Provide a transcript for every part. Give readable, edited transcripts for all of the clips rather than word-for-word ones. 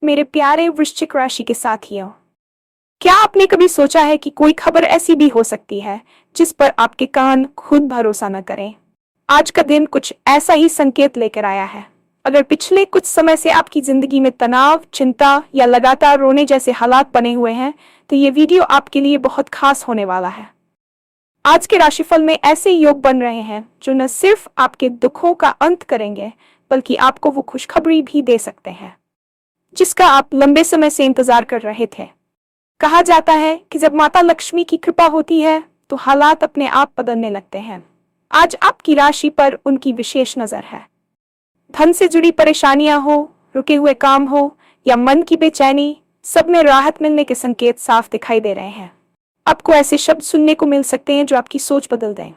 मेरे प्यारे वृश्चिक राशि के साथियों, क्या आपने कभी सोचा है कि कोई खबर ऐसी भी हो सकती है जिस पर आपके कान खुद भरोसा न करें? आज का दिन कुछ ऐसा ही संकेत लेकर आया है। अगर पिछले कुछ समय से आपकी जिंदगी में तनाव, चिंता या लगातार रोने जैसे हालात बने हुए हैं, तो ये वीडियो आपके लिए बहुत खास होने वाला है। आज के राशिफल में ऐसे योग बन रहे हैं जो न सिर्फ आपके दुखों का अंत करेंगे, बल्कि आपको वो खुशखबरी भी दे सकते हैं जिसका आप लंबे समय से इंतजार कर रहे थे। कहा जाता है कि जब माता लक्ष्मी की कृपा होती है तो हालात अपने आप बदलने लगते हैं। आज आपकी राशि पर उनकी विशेष नजर है। धन से जुड़ी परेशानियां हो, रुके हुए काम हो या मन की बेचैनी, सब में राहत मिलने के संकेत साफ दिखाई दे रहे हैं। आपको ऐसे शब्द सुनने को मिल सकते हैं जो आपकी सोच बदल दें।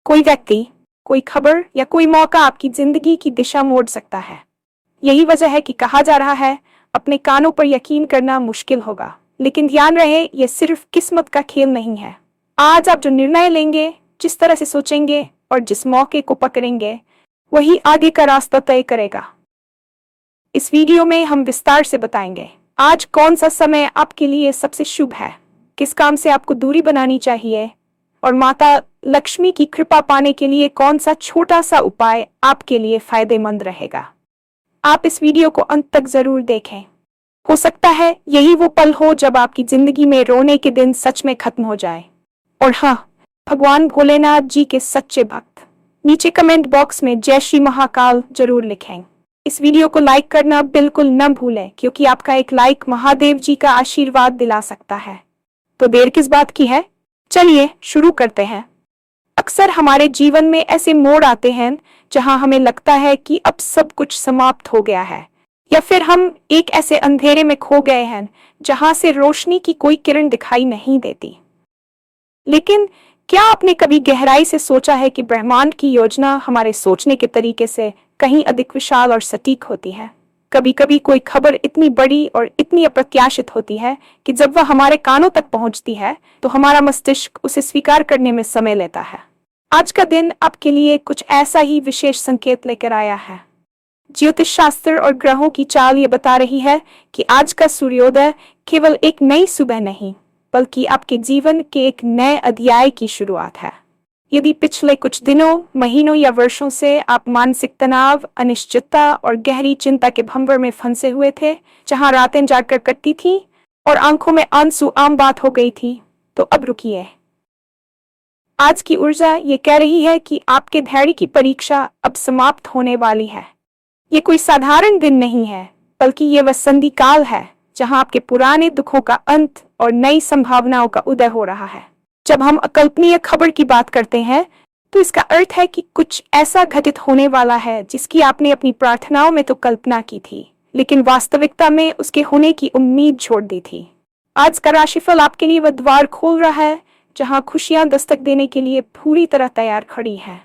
कोई व्यक्ति, कोई खबर या कोई मौका आपकी जिंदगी की दिशा मोड़ सकता है। यही वजह है कि कहा जा रहा है, अपने कानों पर यकीन करना मुश्किल होगा, लेकिन ध्यान रहे ये सिर्फ किस्मत का खेल नहीं है। आज आप जो निर्णय लेंगे, जिस तरह से सोचेंगे और जिस मौके को पकड़ेंगे, वही आगे का रास्ता तय करेगा। इस वीडियो में हम विस्तार से बताएंगे आज कौन सा समय आपके लिए सबसे शुभ है, किस काम से आपको दूरी बनानी चाहिए और माता लक्ष्मी की कृपा पाने के लिए कौन सा छोटा सा उपाय आपके लिए फायदेमंद रहेगा। आप इस वीडियो को अंत तक जरूर देखें। हो सकता है यही वो पल हो जब आपकी जिंदगी में रोने के दिन सच में खत्म हो जाए। और हाँ, भगवान भोलेनाथ जी के सच्चे भक्त नीचे कमेंट बॉक्स में जय श्री महाकाल जरूर लिखें। इस वीडियो को लाइक करना बिल्कुल न भूलें, क्योंकि आपका एक लाइक महादेव जी का आशीर्वाद दिला सकता है। तो देर किस बात की है, चलिए शुरू करते हैं। अक्सर हमारे जीवन में ऐसे मोड़ आते हैं जहां हमें लगता है कि अब सब कुछ समाप्त हो गया है, या फिर हम एक ऐसे अंधेरे में खो गए हैं जहां से रोशनी की कोई किरण दिखाई नहीं देती। लेकिन क्या आपने कभी गहराई से सोचा है कि ब्रह्मांड की योजना हमारे सोचने के तरीके से कहीं अधिक विशाल और सटीक होती है? कभी कभी कोई खबर इतनी बड़ी और इतनी अप्रत्याशित होती है कि जब वह हमारे कानों तक पहुंचती है तो हमारा मस्तिष्क उसे स्वीकार करने में समय लेता है। आज का दिन आपके लिए कुछ ऐसा ही विशेष संकेत लेकर आया है। ज्योतिष शास्त्र और ग्रहों की चाल ये बता रही है कि आज का सूर्योदय केवल एक नई सुबह नहीं, बल्कि आपके जीवन के एक नए अध्याय की शुरुआत है। यदि पिछले कुछ दिनों, महीनों या वर्षों से आप मानसिक तनाव, अनिश्चितता और गहरी चिंता के भंवर में फंसे हुए थे, जहां रातें जागकर कटती थी और आंखों में आंसू आम बात हो गई थी, तो अब रुकिए। आज की ऊर्जा ये कह रही है कि आपके धैर्य की परीक्षा अब समाप्त होने वाली है। ये कोई साधारण दिन नहीं है, बल्कि ये वह संधि काल है जहां आपके पुराने दुखों का अंत और नई संभावनाओं का उदय हो रहा है। जब हम अकल्पनीय खबर की बात करते हैं, तो इसका अर्थ है कि कुछ ऐसा घटित होने वाला है जिसकी आपने अपनी प्रार्थनाओं में तो कल्पना की थी, लेकिन वास्तविकता में उसके होने की उम्मीद छोड़ दी थी। आज का राशिफल आपके लिए वह द्वार खोल रहा है जहां खुशियां दस्तक देने के लिए पूरी तरह तैयार खड़ी है।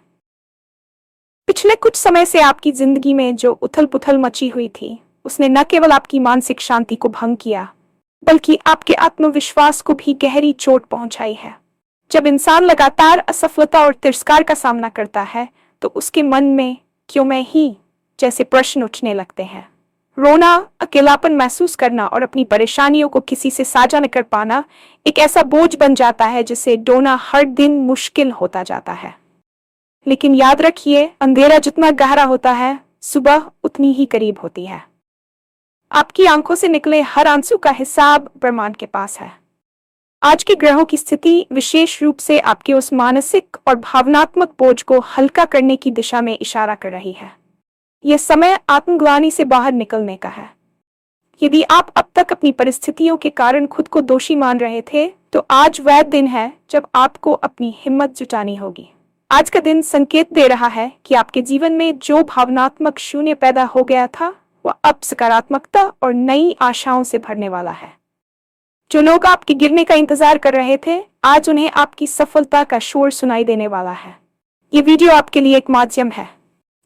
पिछले कुछ समय से आपकी जिंदगी में जो उथल पुथल मची हुई थी, उसने न केवल आपकी मानसिक शांति को भंग किया, बल्कि आपके आत्मविश्वास को भी गहरी चोट पहुंचाई है। जब इंसान लगातार असफलता और तिरस्कार का सामना करता है, तो उसके मन में क्यों मैं ही जैसे प्रश्न उठने लगते हैं। रोना, अकेलापन महसूस करना और अपनी परेशानियों को किसी से साझा न कर पाना एक ऐसा बोझ बन जाता है जिसे ढोना हर दिन मुश्किल होता जाता है। लेकिन याद रखिए, अंधेरा जितना गहरा होता है, सुबह उतनी ही करीब होती है। आपकी आंखों से निकले हर आंसू का हिसाब ब्रह्मांड के पास है। आज के ग्रहों की स्थिति विशेष रूप से आपके उस मानसिक और भावनात्मक बोझ को हल्का करने की दिशा में इशारा कर रही है। यह समय आत्मग्लानि से बाहर निकलने का है। यदि आप अब तक अपनी परिस्थितियों के कारण खुद को दोषी मान रहे थे, तो आज वह दिन है जब आपको अपनी हिम्मत जुटानी होगी। आज का दिन संकेत दे रहा है कि आपके जीवन में जो भावनात्मक शून्य पैदा हो गया था, वह अब सकारात्मकता और नई आशाओं से भरने वाला है। जो लोग आपके गिरने का इंतजार कर रहे थे, आज उन्हें आपकी सफलता का शोर सुनाई देने वाला है। ये वीडियो आपके लिए एक माध्यम है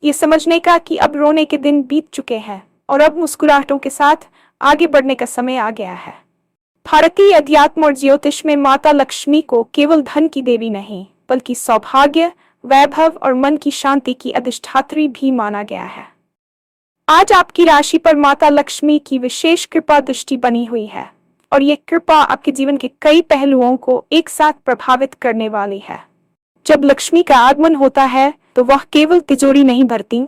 ये समझने का कि अब रोने के दिन बीत चुके हैं और अब मुस्कुराहटों के साथ आगे बढ़ने का समय आ गया है। भारतीय अध्यात्म और ज्योतिष में माता लक्ष्मी को केवल धन की देवी नहीं, बल्कि सौभाग्य, वैभव और मन की शांति की अधिष्ठात्री भी माना गया है। आज आपकी राशि पर माता लक्ष्मी की विशेष कृपा दृष्टि बनी हुई है और ये कृपा आपके जीवन के कई पहलुओं को एक साथ प्रभावित करने वाली है। जब लक्ष्मी का आगमन होता है तो वह केवल तिजोरी नहीं भरती,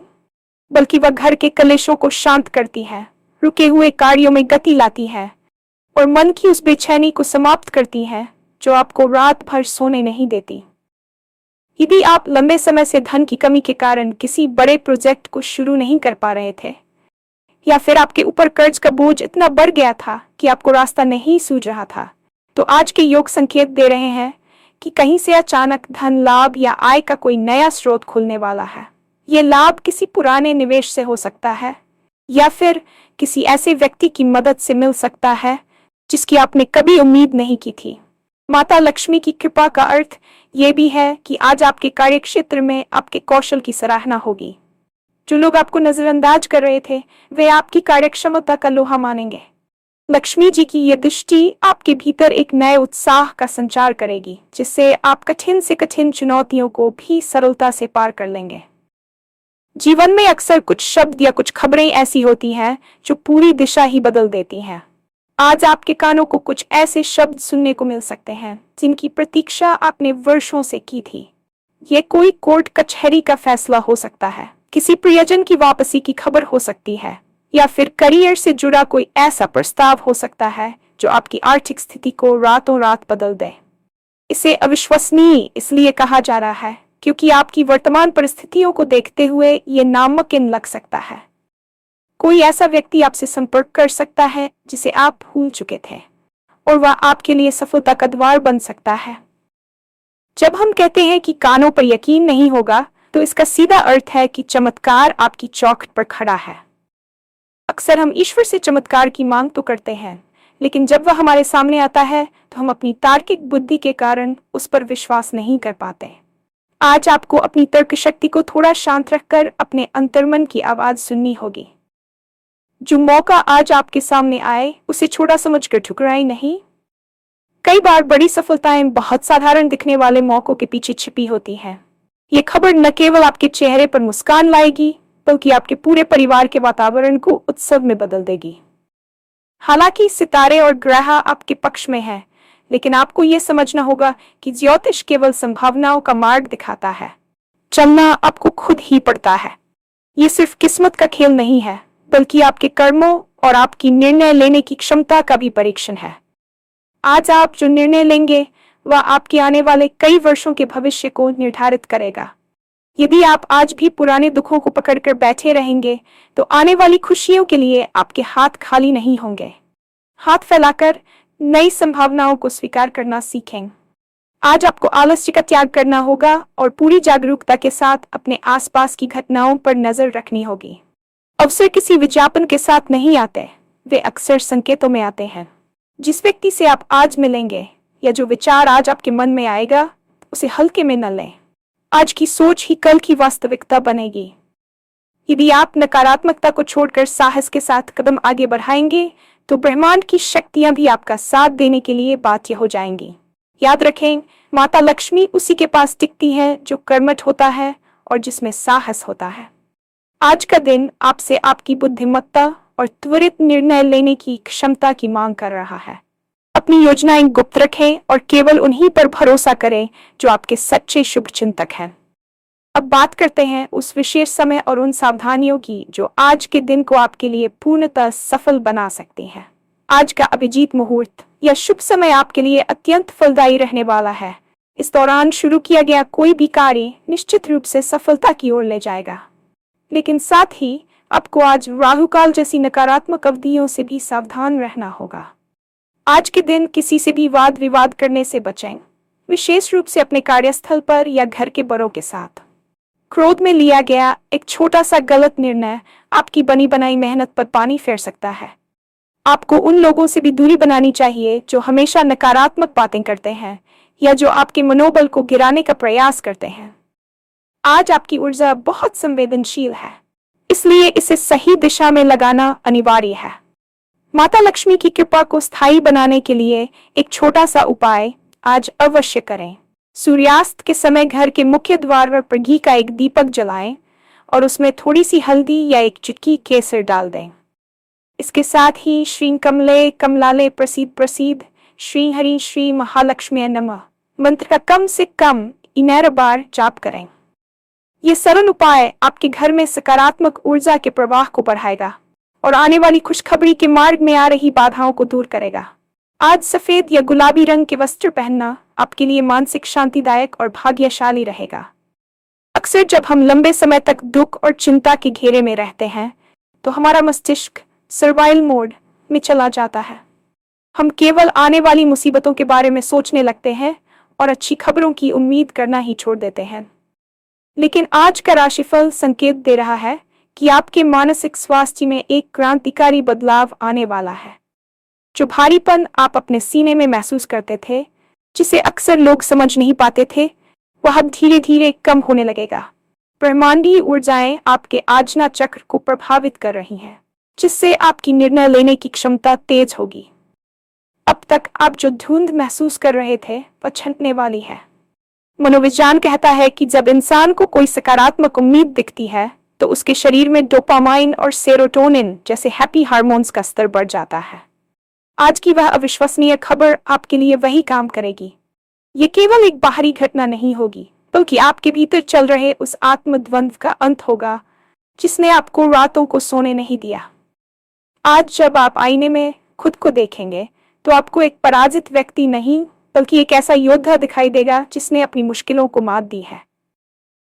बल्कि वह घर के कलेशों को शांत करती है, रुके हुए कार्यों में गति लाती है और मन की उस बेचैनी को समाप्त करती है जो आपको रात भर सोने नहीं देती। यदि आप लंबे समय से धन की कमी के कारण किसी बड़े प्रोजेक्ट को शुरू नहीं कर पा रहे थे, या फिर आपके ऊपर कर्ज का बोझ इतना बढ़ गया था कि आपको रास्ता नहीं सूझ रहा था, तो आज के योग संकेत दे रहे हैं कि कहीं से अचानक धन लाभ या आय का कोई नया स्रोत खुलने वाला है। ये लाभ किसी पुराने निवेश से हो सकता है या फिर किसी ऐसे व्यक्ति की मदद से मिल सकता है जिसकी आपने कभी उम्मीद नहीं की थी। माता लक्ष्मी की कृपा का अर्थ ये भी है कि आज आपके कार्य क्षेत्र में आपके कौशल की सराहना होगी। जो लोग आपको नजरअंदाज कर रहे थे वे आपकी कार्यक्षमता का लोहा मानेंगे। लक्ष्मी जी की यह दृष्टि आपके भीतर एक नए उत्साह का संचार करेगी, जिससे आप कठिन से कठिन चुनौतियों को भी सरलता से पार कर लेंगे। जीवन में अक्सर कुछ शब्द या कुछ खबरें ऐसी होती हैं जो पूरी दिशा ही बदल देती हैं। आज आपके कानों को कुछ ऐसे शब्द सुनने को मिल सकते हैं जिनकी प्रतीक्षा आपने वर्षों से की थी। ये कोई कोर्ट कचहरी का फैसला हो सकता है, किसी प्रियजन की वापसी की खबर हो सकती है, या फिर करियर से जुड़ा कोई ऐसा प्रस्ताव हो सकता है जो आपकी आर्थिक स्थिति को रातों रात बदल दे। इसे अविश्वसनीय इसलिए कहा जा रहा है क्योंकि आपकी वर्तमान परिस्थितियों को देखते हुए ये नामुमकिन लग सकता है। कोई ऐसा व्यक्ति आपसे संपर्क कर सकता है जिसे आप भूल चुके थे और वह आपके लिए सफलता का द्वार बन सकता है। जब हम कहते हैं कि कानों पर यकीन नहीं होगा, तो इसका सीधा अर्थ है कि चमत्कार आपकी चौखट पर खड़ा है। अक्सर हम ईश्वर से चमत्कार की मांग तो करते हैं, लेकिन जब वह हमारे सामने आता है तो हम अपनी तार्किक बुद्धि के कारण उस पर विश्वास नहीं कर पाते। आज आपको अपनी तर्क शक्ति को थोड़ा शांत रखकर अपने अंतर्मन की आवाज सुननी होगी। जो मौका आज आपके सामने आए उसे छोटा समझकर ठुकराएं नहीं। कई बार बड़ी सफलताएं बहुत साधारण दिखने वाले मौकों के पीछे छिपी होती हैं। ये खबर न केवल आपके चेहरे पर मुस्कान लाएगी, बल्कि आपके पूरे परिवार के वातावरण को उत्सव में बदल देगी। हालांकि सितारे और ग्रह आपके पक्ष में हैं, लेकिन आपको ये समझना होगा कि ज्योतिष केवल संभावनाओं का मार्ग दिखाता है। चलना आपको खुद ही पड़ता है। ये सिर्फ किस्मत का खेल नहीं है, बल्कि आपके कर्मों और आपकी निर्णय लेने की क्षमता का भी परीक्षण है। आज आप जो निर्णय लेंगे वह आपके आने वाले कई वर्षों के भविष्य को निर्धारित करेगा। यदि आप आज भी पुराने दुखों को पकड़कर बैठे रहेंगे, तो आने वाली खुशियों के लिए आपके हाथ खाली नहीं होंगे। हाथ फैलाकर नई संभावनाओं को स्वीकार करना सीखें। आज आपको आलस्य का त्याग करना होगा और पूरी जागरूकता के साथ अपने आसपास की घटनाओं पर नजर रखनी होगी। अवसर किसी विज्ञापन के साथ नहीं आते, वे अक्सर संकेतों में आते हैं। जिस व्यक्ति से आप आज मिलेंगे या जो विचार आज आपके मन में आएगा, उसे हल्के में न लें। आज की सोच ही कल की वास्तविकता बनेगी। यदि आप नकारात्मकता को छोड़कर साहस के साथ कदम आगे बढ़ाएंगे, तो ब्रह्मांड की शक्तियां भी आपका साथ देने के लिए बाध्य हो जाएंगी। याद रखें, माता लक्ष्मी उसी के पास टिकती है जो कर्मठ होता है और जिसमें साहस होता है। आज का दिन आपसे आपकी बुद्धिमत्ता और त्वरित निर्णय लेने की क्षमता की मांग कर रहा है। अपनी योजनाएं गुप्त रखें और केवल उन्हीं पर भरोसा करें जो आपके सच्चे शुभचिंतक हैं। अब बात करते हैं उस विशेष समय और उन सावधानियों की जो आज के दिन को आपके लिए पूर्णतः सफल बना सकती हैं। आज का अभिजीत मुहूर्त या शुभ समय आपके लिए अत्यंत फलदायी रहने वाला है। इस दौरान शुरू किया गया कोई भी कार्य निश्चित रूप से सफलता की ओर ले जाएगा, लेकिन साथ ही आपको आज राहुकाल जैसी नकारात्मक अवधियों से भी सावधान रहना होगा। आज के दिन किसी से भी वाद विवाद करने से बचें, विशेष रूप से अपने कार्यस्थल पर या घर के बड़ों के साथ। क्रोध में लिया गया एक छोटा सा गलत निर्णय आपकी बनी बनाई मेहनत पर पानी फेर सकता है। आपको उन लोगों से भी दूरी बनानी चाहिए जो हमेशा नकारात्मक बातें करते हैं या जो आपके मनोबल को गिराने का प्रयास करते हैं। आज आपकी ऊर्जा बहुत संवेदनशील है, इसलिए इसे सही दिशा में लगाना अनिवार्य है। माता लक्ष्मी की कृपा को स्थायी बनाने के लिए एक छोटा सा उपाय आज अवश्य करें। सूर्यास्त के समय घर के मुख्य द्वार पर घी का एक दीपक जलाएं और उसमें थोड़ी सी हल्दी या एक चुटकी केसर डाल दें। इसके साथ ही श्री कमले कमलाले प्रसीद प्रसीद श्री हरि श्री महालक्ष्मी नमः मंत्र का कम से कम 11 बार जाप करें। ये सरल उपाय आपके घर में सकारात्मक ऊर्जा के प्रवाह को बढ़ाएगा और आने वाली खुशखबरी के मार्ग में आ रही बाधाओं को दूर करेगा। आज सफेद या गुलाबी रंग के वस्त्र पहनना आपके लिए मानसिक शांतिदायक और भाग्यशाली रहेगा। अक्सर जब हम लंबे समय तक दुख और चिंता के घेरे में रहते हैं तो हमारा मस्तिष्क सर्वाइवल मोड में चला जाता है। हम केवल आने वाली मुसीबतों के बारे में सोचने लगते हैं और अच्छी खबरों की उम्मीद करना ही छोड़ देते हैं। लेकिन आज का राशिफल संकेत दे रहा है कि आपके मानसिक स्वास्थ्य में एक क्रांतिकारी बदलाव आने वाला है। जो भारीपन आप अपने सीने में महसूस करते थे, जिसे अक्सर लोग समझ नहीं पाते थे, वह अब धीरे धीरे कम होने लगेगा। ब्रह्मांडीय ऊर्जाएं आपके आज्ञा चक्र को प्रभावित कर रही हैं, जिससे आपकी निर्णय लेने की क्षमता तेज होगी। अब तक आप जो धुंध महसूस कर रहे थे वह छंटने वाली है। मनोविज्ञान कहता है कि जब इंसान को कोई सकारात्मक उम्मीद दिखती है तो उसके शरीर में डोपामाइन और सेरोटोनिन जैसे हैप्पी हार्मोन्स का स्तर बढ़ जाता है। आज की वह अविश्वसनीय खबर आपके लिए वही काम करेगी। ये केवल एक बाहरी घटना नहीं होगी, बल्कि आपके भीतर चल रहे उस आत्मद्वंद्व का अंत होगा जिसने आपको रातों को सोने नहीं दिया। आज जब आप आईने में खुद को देखेंगे तो आपको एक पराजित व्यक्ति नहीं, बल्कि एक ऐसा योद्धा दिखाई देगा जिसने अपनी मुश्किलों को मात दी है।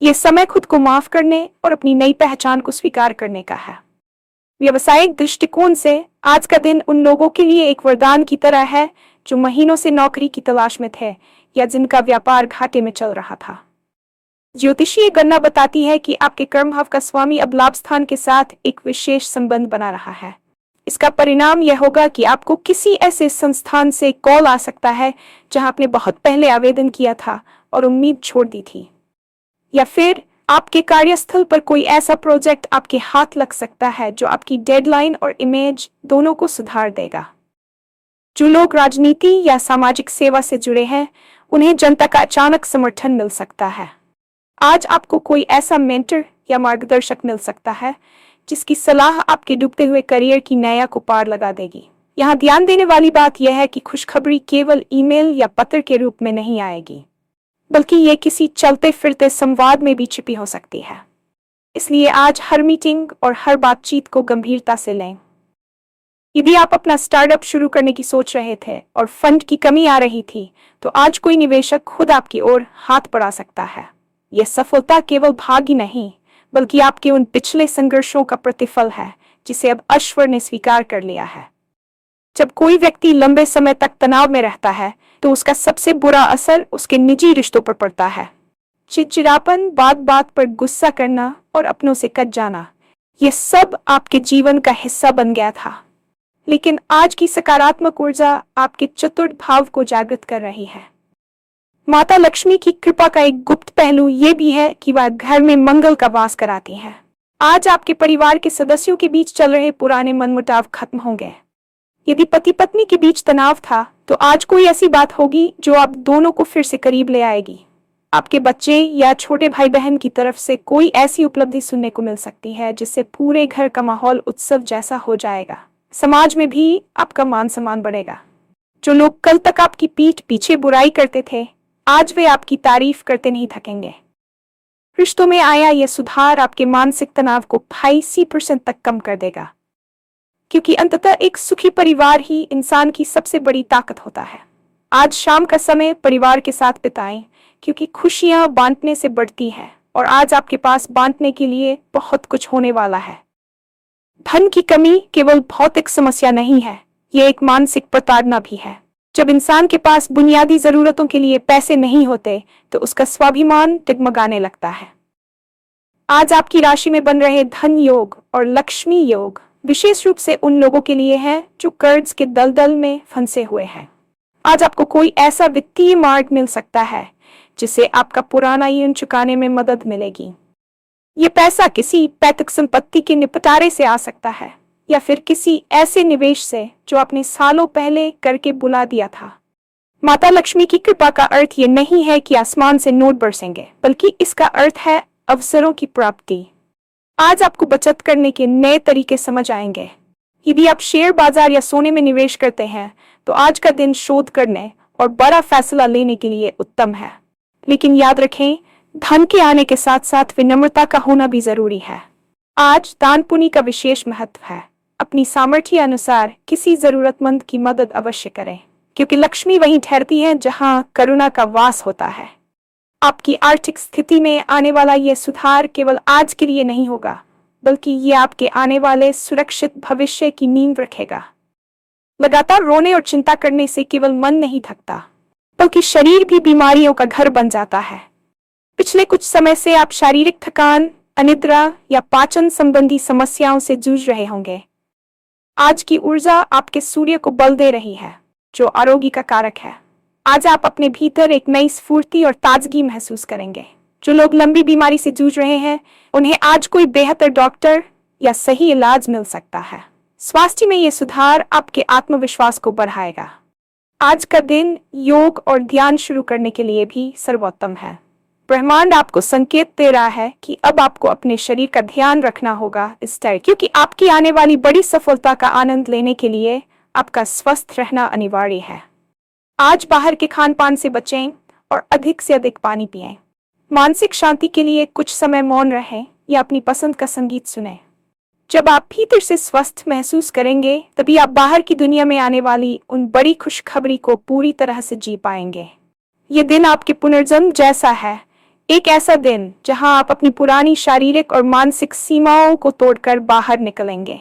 यह समय खुद को माफ करने और अपनी नई पहचान को स्वीकार करने का है। व्यवसायिक दृष्टिकोण से आज का दिन उन लोगों के लिए एक वरदान की तरह है जो महीनों से नौकरी की तलाश में थे या जिनका व्यापार घाटे में चल रहा था। ज्योतिषीय गणना बताती है कि आपके कर्मभाव का स्वामी अब लाभ स्थान के साथ एक विशेष संबंध बना रहा है। इसका परिणाम यह होगा कि आपको किसी ऐसे संस्थान से कॉल आ सकता है जहां आपने बहुत पहले आवेदन किया था और उम्मीद छोड़ दी थी, या फिर आपके कार्यस्थल पर कोई ऐसा प्रोजेक्ट आपके हाथ लग सकता है जो आपकी डेडलाइन और इमेज दोनों को सुधार देगा। जो लोग राजनीति या सामाजिक सेवा से जुड़े हैं, उन्हें जनता का अचानक समर्थन मिल सकता है। आज आपको कोई ऐसा मेंटर या मार्गदर्शक मिल सकता है जिसकी सलाह आपके डूबते हुए करियर की नैया को पार लगा देगी। यहाँ ध्यान देने वाली बात यह है कि खुशखबरी केवल ईमेल या पत्र के रूप में नहीं आएगी, बल्कि ये किसी चलते फिरते संवाद में भी छिपी हो सकती है। इसलिए आज हर मीटिंग और हर बातचीत को गंभीरता से लें। यदि आप अपना स्टार्टअप शुरू करने की सोच रहे थे और फंड की कमी आ रही थी, तो आज कोई निवेशक खुद आपकी ओर हाथ बढ़ा सकता है। यह सफलता केवल भाग्य नहीं, बल्कि आपके उन पिछले संघर्षों का प्रतिफल है जिसे अब ईश्वर ने स्वीकार कर लिया है। जब कोई व्यक्ति लंबे समय तक तनाव में रहता है तो उसका सबसे बुरा असर उसके निजी रिश्तों पर पड़ता है। चिड़चिड़ापन, बात बात पर गुस्सा करना और अपनों से कट जाना, ये सब आपके जीवन का हिस्सा बन गया था। लेकिन आज की सकारात्मक ऊर्जा आपके चतुर्थ भाव को जागृत कर रही है। माता लक्ष्मी की कृपा का एक गुप्त पहलू ये भी है कि वह घर में मंगल का वास कराती है। आज आपके परिवार के सदस्यों के बीच चल रहे पुराने मनमुटाव खत्म होंगे। यदि पति पत्नी के बीच तनाव था, तो आज कोई ऐसी बात होगी जो आप दोनों को फिर से करीब ले आएगी। आपके बच्चे या छोटे भाई बहन की तरफ से कोई ऐसी उपलब्धि सुनने को मिल सकती है जिससे पूरे घर का माहौल उत्सव जैसा हो जाएगा। समाज में भी आपका मान सम्मान बढ़ेगा। जो लोग कल तक आपकी पीठ पीछे बुराई करते थे, आज वे आपकी तारीफ करते नहीं थकेंगे। रिश्तों में आया यह सुधार आपके मानसिक तनाव को 85% तक कम कर देगा, क्योंकि अंततः एक सुखी परिवार ही इंसान की सबसे बड़ी ताकत होता है। आज शाम का समय परिवार के साथ बिताएं, क्योंकि खुशियां बांटने से बढ़ती हैं और आज आपके पास बांटने के लिए बहुत कुछ होने वाला है। धन की कमी केवल भौतिक समस्या नहीं है, ये एक मानसिक प्रताड़ना भी है। जब इंसान के पास बुनियादी जरूरतों के लिए पैसे नहीं होते तो उसका स्वाभिमान डगमगाने लगता है। आज आपकी राशि में बन रहे धन योग और लक्ष्मी योग विशेष रूप से उन लोगों के लिए है जो कर्ज के दलदल में फंसे हुए हैं। आज आपको कोई ऐसा वित्तीय मार्ग मिल सकता है जिससे आपका पुराना ऋण चुकाने में मदद मिलेगी। ये पैसा किसी पैतृक संपत्ति के निपटारे से आ सकता है या फिर किसी ऐसे निवेश से जो आपने सालों पहले करके बुला दिया था। माता लक्ष्मी की कृपा का अर्थ ये नहीं है कि आसमान से नोट बरसेंगे, बल्कि इसका अर्थ है अवसरों की प्राप्ति। आज आपको बचत करने के नए तरीके समझ आएंगे। यदि आप शेयर बाजार या सोने में निवेश करते हैं तो आज का दिन शोध करने और बड़ा फैसला लेने के लिए उत्तम है। लेकिन याद रखें, धन के आने के साथ साथ विनम्रता का होना भी जरूरी है। आज दान पुण्य का विशेष महत्व है। अपनी सामर्थ्य अनुसार किसी जरूरतमंद की मदद अवश्य करें, क्योंकि लक्ष्मी वहीं ठहरती है जहां करुणा का वास होता है। आपकी आर्थिक स्थिति में आने वाला यह सुधार केवल आज के लिए नहीं होगा, बल्कि ये आपके आने वाले सुरक्षित भविष्य की नींव रखेगा। लगातार रोने और चिंता करने से केवल मन नहीं थकता, बल्कि शरीर भी बीमारियों का घर बन जाता है। पिछले कुछ समय से आप शारीरिक थकान, अनिद्रा या पाचन संबंधी समस्याओं से जूझ रहे होंगे। आज की ऊर्जा आपके सूर्य को बल दे रही है, जो आरोग्य का कारक है। आज आप अपने भीतर एक नई स्फूर्ति और ताजगी महसूस करेंगे। जो लोग लंबी बीमारी से जूझ रहे हैं, उन्हें आज कोई बेहतर डॉक्टर या सही इलाज मिल सकता है। स्वास्थ्य में ये सुधार आपके आत्मविश्वास को बढ़ाएगा। आज का दिन योग और ध्यान शुरू करने के लिए भी सर्वोत्तम है। ब्रह्मांड आपको संकेत दे रहा है कि अब आपको अपने शरीर का ध्यान रखना होगा क्योंकि आपकी आने वाली बड़ी सफलता का आनंद लेने के लिए आपका स्वस्थ रहना अनिवार्य है। आज बाहर के खान पान से बचें और अधिक से अधिक पानी पिएं। मानसिक शांति के लिए कुछ समय मौन रहें या अपनी पसंद का संगीत सुनें। जब आप भीतर से स्वस्थ महसूस करेंगे, तभी आप बाहर की दुनिया में आने वाली उन बड़ी खुशखबरी को पूरी तरह से जी पाएंगे। ये दिन आपके पुनर्जन्म जैसा है, एक ऐसा दिन जहां आप अपनी पुरानी शारीरिक और मानसिक सीमाओं को तोड़कर बाहर निकलेंगे।